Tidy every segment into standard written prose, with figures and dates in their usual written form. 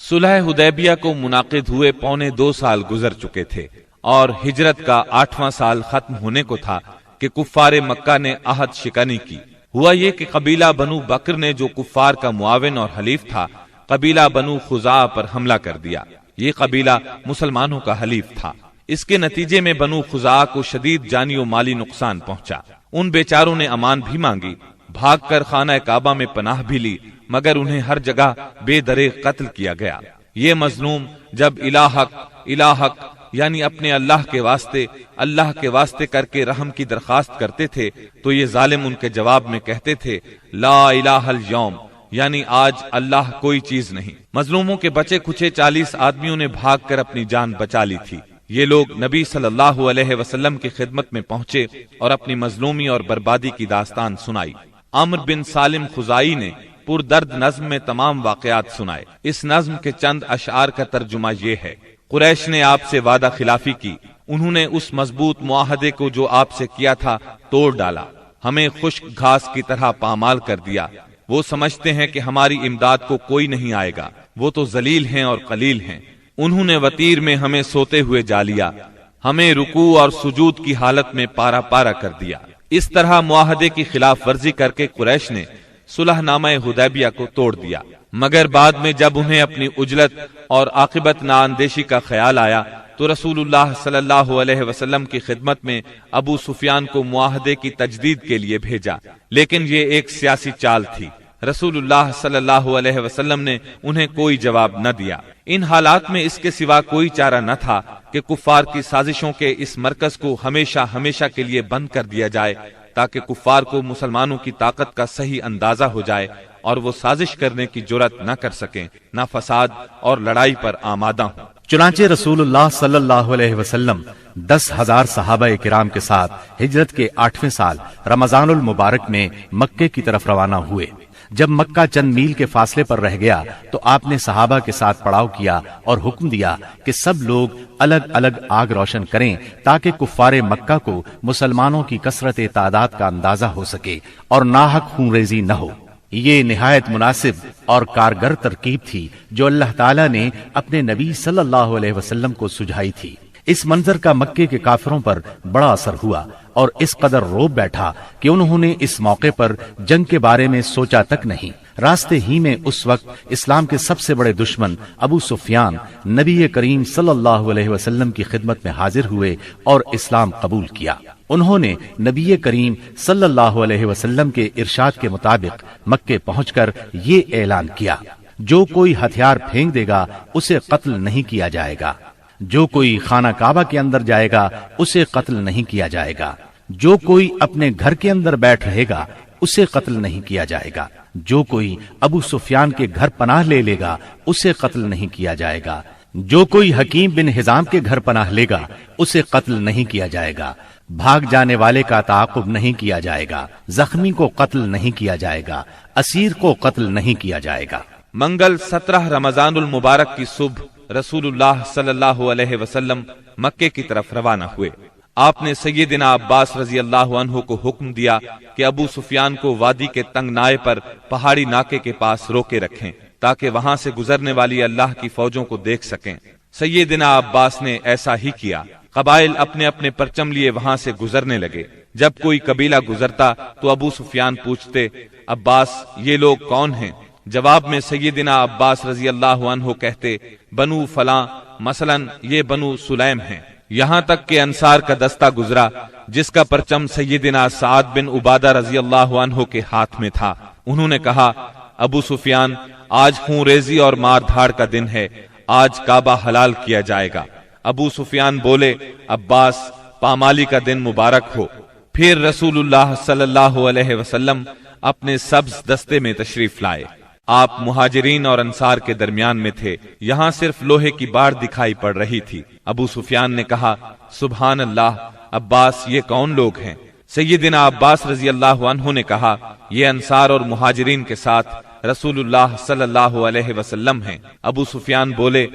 صلح حدیبیہ کو منعقد ہوئے 2.25 سال گزر چکے تھے اور ہجرت کا 8واں سال ختم ہونے کو تھا کہ کفار مکہ نے عہد شکنی کی۔ ہوا یہ کہ قبیلہ بنو بکر نے جو کفار کا معاون اور حلیف تھا، قبیلہ بنو خزاعہ پر حملہ کر دیا۔ یہ قبیلہ مسلمانوں کا حلیف تھا۔ اس کے نتیجے میں بنو خزاعہ کو شدید جانی و مالی نقصان پہنچا۔ ان بیچاروں نے امان بھی مانگی، بھاگ کر خانہ کعبہ میں پناہ بھی لی، مگر انہیں ہر جگہ بے دریغ قتل کیا گیا۔ یہ مظلوم جب الہک یعنی اپنے اللہ کے واسطے کر کے رحم کی درخواست کرتے تھے تو یہ ظالم ان کے جواب میں کہتے تھے لا الہ الیوم، یعنی آج اللہ کوئی چیز نہیں۔ مظلوموں کے بچے کچھے 40 آدمیوں نے بھاگ کر اپنی جان بچا لی تھی۔ یہ لوگ نبی صلی اللہ علیہ وسلم کی خدمت میں پہنچے اور اپنی مظلومی اور بربادی کی داستان سنائی۔ عمرو بن سالم خزائی نے پردرد نظم میں تمام واقعات سنائے۔ اس نظم کے چند اشعار کا ترجمہ یہ ہے: قریش نے آپ سے وعدہ خلافی کی، انہوں نے اس مضبوط معاہدے کو جو آپ سے کیا تھا توڑ ڈالا، ہمیں خشک گھاس کی طرح پامال کر دیا۔ وہ سمجھتے ہیں کہ ہماری امداد کو کوئی نہیں آئے گا، وہ تو ذلیل ہیں اور قلیل ہیں۔ انہوں نے وطیر میں ہمیں سوتے ہوئے جا لیا، ہمیں رکوع اور سجود کی حالت میں پارا پارا کر دیا۔ اس طرح معاہدے کی خلاف ورزی کر کے قریش نے صلح نامہ حدیبیہ کو توڑ دیا، مگر بعد میں جب انہیں اپنی عجلت اور عاقبت نااندیشی کا خیال آیا تو رسول اللہ صلی اللہ علیہ وسلم کی خدمت میں ابو سفیان کو معاہدے کی تجدید کے لیے بھیجا، لیکن یہ ایک سیاسی چال تھی۔ رسول اللہ صلی اللہ علیہ وسلم نے انہیں کوئی جواب نہ دیا۔ ان حالات میں اس کے سوا کوئی چارہ نہ تھا کہ کفار کی سازشوں کے اس مرکز کو ہمیشہ کے لیے بند کر دیا جائے تاکہ کفار کو مسلمانوں کی طاقت کا صحیح اندازہ ہو جائے اور وہ سازش کرنے کی جرأت نہ کر سکیں، نہ فساد اور لڑائی پر آمادہ ہوں۔ چنانچہ رسول اللہ صلی اللہ علیہ وسلم 10,000 صحابہ کرام کے ساتھ ہجرت کے 8ویں سال رمضان المبارک میں مکے کی طرف روانہ ہوئے۔ جب مکہ چند میل کے فاصلے پر رہ گیا تو آپ نے صحابہ کے ساتھ پڑاؤ کیا اور حکم دیا کہ سب لوگ الگ الگ آگ روشن کریں تاکہ کفار مکہ کو مسلمانوں کی کثرت تعداد کا اندازہ ہو سکے اور ناحق خون ریزی نہ ہو۔ یہ نہایت مناسب اور کارگر ترکیب تھی جو اللہ تعالیٰ نے اپنے نبی صلی اللہ علیہ وسلم کو سجھائی تھی۔ اس منظر کا مکے کے کافروں پر بڑا اثر ہوا اور اس قدر روب بیٹھا کہ انہوں نے اس موقع پر جنگ کے بارے میں سوچا تک نہیں۔ راستے ہی میں اس وقت اسلام کے سب سے بڑے دشمن ابو سفیان نبی کریم صلی اللہ علیہ وسلم کی خدمت میں حاضر ہوئے اور اسلام قبول کیا۔ انہوں نے نبی کریم صلی اللہ علیہ وسلم کے ارشاد کے مطابق مکے پہنچ کر یہ اعلان کیا: جو کوئی ہتھیار پھینک دے گا اسے قتل نہیں کیا جائے گا، جو کوئی خانہ کعبہ کے اندر جائے گا اسے قتل نہیں کیا جائے گا، جو کوئی اپنے گھر کے اندر بیٹھ رہے گا اسے قتل نہیں کیا جائے گا، جو کوئی ابو سفیان کے گھر پناہ لے لے گا اسے قتل نہیں کیا جائے گا، جو کوئی حکیم بن حزام کے گھر پناہ لے گا اسے قتل نہیں کیا جائے گا، بھاگ جانے والے کا تعاقب نہیں کیا جائے گا، زخمی کو قتل نہیں کیا جائے گا، اسیر کو قتل نہیں کیا جائے گا۔ منگل 17 رمضان المبارک کی صبح رسول اللہ صلی اللہ علیہ وسلم مکے کی طرف روانہ ہوئے۔ آپ نے سیدنا عباس رضی اللہ عنہ کو حکم دیا کہ ابو سفیان کو وادی کے تنگ نائے پر پہاڑی ناکے کے پاس روکے رکھیں تاکہ وہاں سے گزرنے والی اللہ کی فوجوں کو دیکھ سکیں۔ سیدنا عباس نے ایسا ہی کیا۔ قبائل اپنے اپنے پرچم لیے وہاں سے گزرنے لگے۔ جب کوئی قبیلہ گزرتا تو ابو سفیان پوچھتے، عباس یہ لوگ کون ہیں؟ جواب میں سیدنا عباس رضی اللہ عنہ کہتے، بنو فلاں، مثلا یہ بنو سلیم ہیں۔ یہاں تک کہ انصار کا دستہ گزرا جس کا پرچم سیدنا سعد بن عبادہ رضی اللہ عنہ کے ہاتھ میں تھا۔ انہوں نے کہا، ابو سفیان آج خون ریزی اور مار دھاڑ کا دن ہے، آج کعبہ حلال کیا جائے گا۔ ابو سفیان بولے، عباس پامالی کا دن مبارک ہو۔ پھر رسول اللہ صلی اللہ علیہ وسلم اپنے سبز دستے میں تشریف لائے۔ آپ مہاجرین اور انصار کے درمیان میں تھے، یہاں صرف لوہے کی باڑ دکھائی پڑ رہی تھی۔ ابو سفیان نے کہا، سبحان اللہ، عباس یہ کون لوگ ہیں؟ سیدنا عباس رضی اللہ عنہ نے کہا، یہ انصار اور مہاجرین کے ساتھ رسول اللہ صلی اللہ علیہ وسلم ہیں۔ ابو سفیان بولے،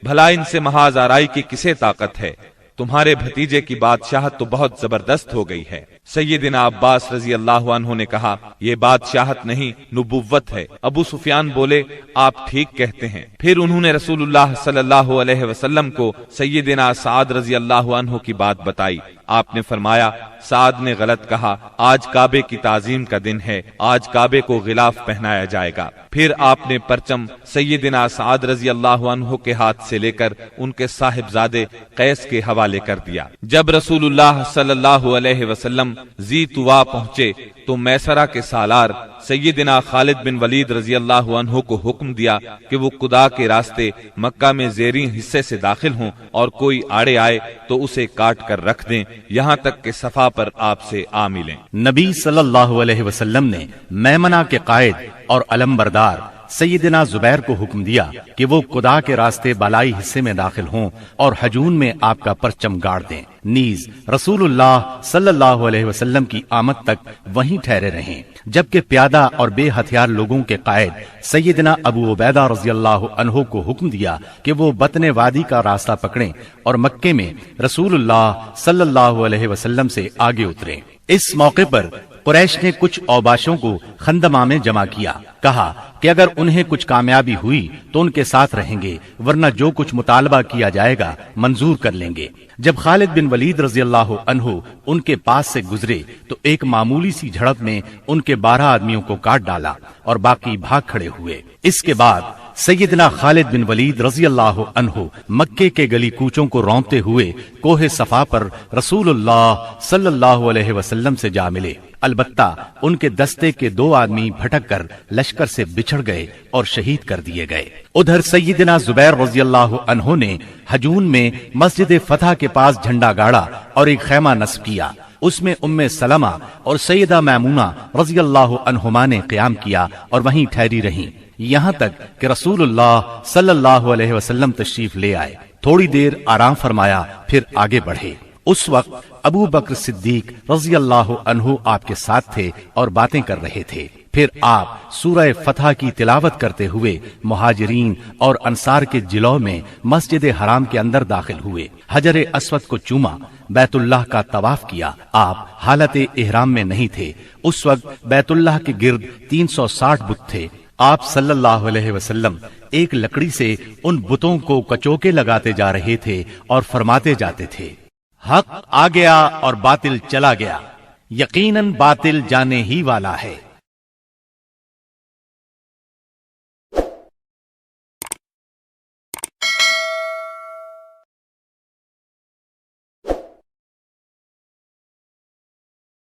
بھلا ان سے محاذ آرائی کی کسے طاقت ہے؟ تمہارے بھتیجے کی بادشاہت تو بہت زبردست ہو گئی ہے۔ سیدنا عباس رضی اللہ عنہ نے کہا، یہ بادشاہت نہیں نبوت ہے۔ ابو سفیان بولے، آپ ٹھیک کہتے ہیں۔ پھر انہوں نے رسول اللہ صلی اللہ علیہ وسلم کو سیدنا سعد رضی اللہ عنہ کی بات بتائی۔ آپ نے فرمایا، سعد نے غلط کہا، آج کعبے کی تعظیم کا دن ہے، آج کعبے کو غلاف پہنایا جائے گا۔ پھر آپ نے پرچم سیدنا سعد رضی اللہ عنہ کے ہاتھ سے لے کر ان کے صاحبزادے قیس کے حوالے کر دیا۔ جب رسول اللہ صلی اللہ علیہ وسلم ذی طوا پہنچے تو میسرہ کے سالار سیدنا خالد بن ولید رضی اللہ عنہ کو حکم دیا کہ وہ قدا کے راستے مکہ میں زیریں حصے سے داخل ہوں اور کوئی آڑے آئے تو اسے کاٹ کر رکھ دیں یہاں تک کہ صفا پر آپ سے آ ملیں۔ نبی صلی اللہ علیہ وسلم نے میمنہ کے قائد اور علمبردار سیدنا زبیر کو حکم دیا کہ وہ قدا کے راستے بالائی حصے میں داخل ہوں اور حجون میں آپ کا پرچم گاڑ دیں، نیز رسول اللہ صلی اللہ علیہ وسلم کی آمد تک وہیں ٹھہرے رہیں، جبکہ پیادہ اور بے ہتھیار لوگوں کے قائد سیدنا ابو عبیدہ رضی اللہ عنہ کو حکم دیا کہ وہ بطن وادی کا راستہ پکڑیں اور مکے میں رسول اللہ صلی اللہ علیہ وسلم سے آگے اتریں۔ اس موقع پر قریش نے کچھ اوباشوں کو خندمہ میں جمع کیا، کہا کہ اگر انہیں کچھ کامیابی ہوئی تو ان کے ساتھ رہیں گے، ورنہ جو کچھ مطالبہ کیا جائے گا منظور کر لیں گے۔ جب خالد بن ولید رضی اللہ عنہ ان کے پاس سے گزرے تو ایک معمولی سی جھڑپ میں ان کے 12 آدمیوں کو کاٹ ڈالا اور باقی بھاگ کھڑے ہوئے۔ اس کے بعد سیدنا خالد بن ولید رضی اللہ عنہ مکے کے گلی کوچوں کو رونتے ہوئے کوہ صفا پر رسول اللہ صلی اللہ علیہ وسلم سے جا ملے، البتہ ان کے دستے کے 2 آدمی بھٹک کر لشکر سے بچھڑ گئے اور شہید کر دیے گئے۔ ادھر سیدنا زبیر رضی اللہ عنہ نے حجون میں مسجد فتح کے پاس جھنڈا گاڑا اور ایک خیمہ نصب کیا، اس میں ام سلمہ اور سیدہ میمونہ رضی اللہ عنہما نے قیام کیا اور وہیں ٹھہری رہیں یہاں تک کہ رسول اللہ صلی اللہ علیہ وسلم تشریف لے آئے۔ تھوڑی دیر آرام فرمایا، پھر آگے بڑھے۔ اس وقت ابو بکر صدیق رضی اللہ عنہ آپ کے ساتھ تھے اور باتیں کر رہے تھے۔ پھر آپ سورہ فتح کی تلاوت کرتے ہوئے مہاجرین اور انصار کے جلو میں مسجد حرام کے اندر داخل ہوئے، حجر اسود کو چوما، بیت اللہ کا طواف کیا۔ آپ حالت احرام میں نہیں تھے، اس وقت بیت اللہ کے گرد 360 بت تھے۔ آپ صلی اللہ علیہ وسلم ایک لکڑی سے ان بتوں کو کچوکے لگاتے جا رہے تھے اور فرماتے جاتے تھے، حق آ گیا اور باطل چلا گیا، یقیناً باطل جانے ہی والا ہے۔